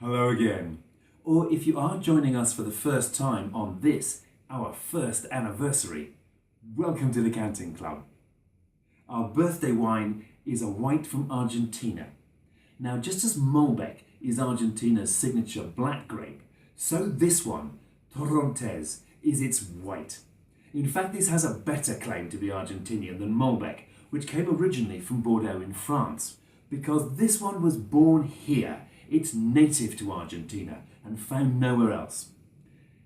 Hello again. Or if you are joining us for the first time on this, our first anniversary, welcome to the Canting Club. Our birthday wine is a white from Argentina. Now, just as Malbec is Argentina's signature black grape, so this one, Torrontes, is its white. In fact, this has a better claim to be Argentinian than Malbec, which came originally from Bordeaux in France, because this one was born here. It's native to Argentina and found nowhere else.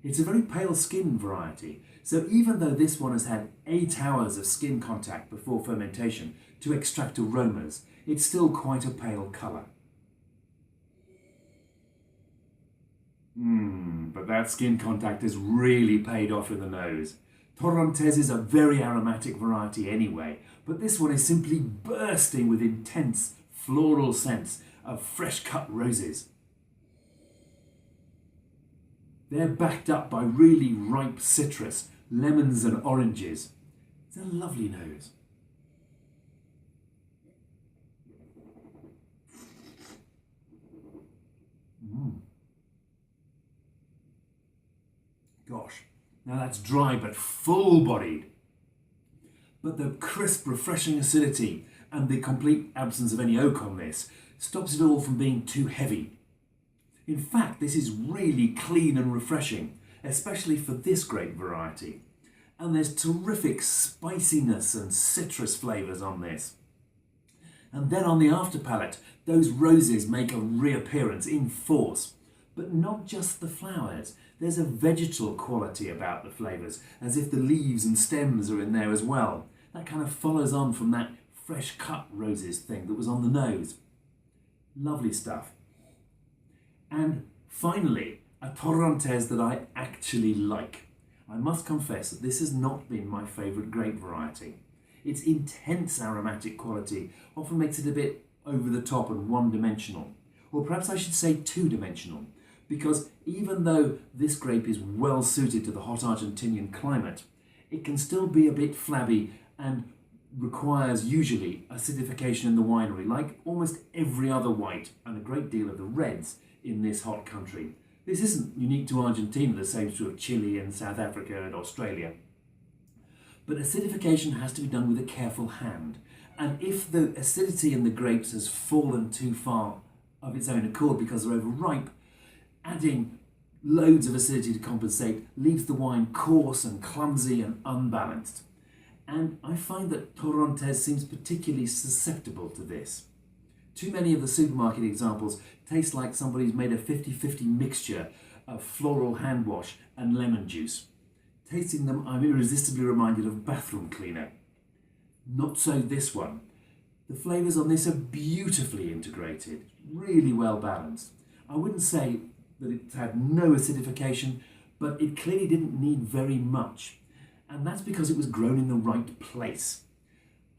It's a very pale skin variety, so even though this one has had 8 hours of skin contact before fermentation to extract aromas, it's still quite a pale colour. But that skin contact has really paid off in the nose. Torrontes is a very aromatic variety anyway, but this one is simply bursting with intense floral scents of fresh cut roses. They're backed up by really ripe citrus, lemons and oranges. It's a lovely nose. Gosh, now that's dry but full-bodied. But the crisp, refreshing acidity and the complete absence of any oak on this stops it all from being too heavy. In fact, this is really clean and refreshing, especially for this grape variety. And there's terrific spiciness and citrus flavours on this. And then on the after palate, those roses make a reappearance in force. But not just the flowers. There's a vegetal quality about the flavours, as if the leaves and stems are in there as well. That kind of follows on from that fresh cut roses thing that was on the nose. Lovely stuff. And finally, a Torrontes that I actually like. I must confess that this has not been my favourite grape variety. Its intense aromatic quality often makes it a bit over the top and one-dimensional. Or perhaps I should say two-dimensional, because even though this grape is well suited to the hot Argentinian climate, it can still be a bit flabby and requires usually acidification in the winery, like almost every other white and a great deal of the reds in this hot country. This isn't unique to Argentina, the same sort of Chile and South Africa and Australia. But acidification has to be done with a careful hand. And if the acidity in the grapes has fallen too far of its own accord because they're overripe, adding loads of acidity to compensate leaves the wine coarse and clumsy and unbalanced. And I find that Torrontes seems particularly susceptible to this. Too many of the supermarket examples taste like somebody's made a 50-50 mixture of floral hand wash and lemon juice. Tasting them, I'm irresistibly reminded of bathroom cleaner. Not so this one. The flavours on this are beautifully integrated, really well balanced. I wouldn't say that it had no acidification, but it clearly didn't need very much. And that's because it was grown in the right place.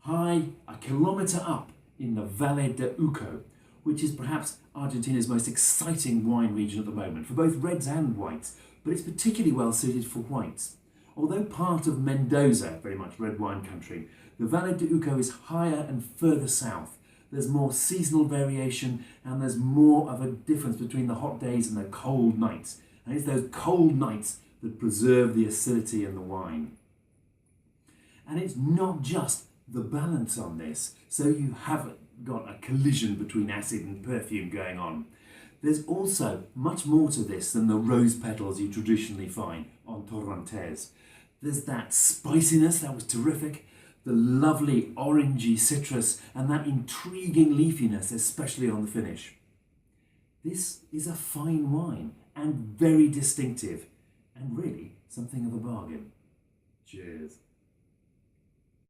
High, a kilometre up in the Valle de Uco, which is perhaps Argentina's most exciting wine region at the moment, for both reds and whites, but it's particularly well suited for whites. Although part of Mendoza, very much red wine country, the Valle de Uco is higher and further south. There's more seasonal variation and there's more of a difference between the hot days and the cold nights. And it's those cold nights that preserve the acidity in the wine. And it's not just the balance on this, so you haven't got a collision between acid and perfume going on. There's also much more to this than the rose petals you traditionally find on Torrontes. There's that spiciness, that was terrific, the lovely orangey citrus and that intriguing leafiness, especially on the finish. This is a fine wine and very distinctive and really something of a bargain. Cheers.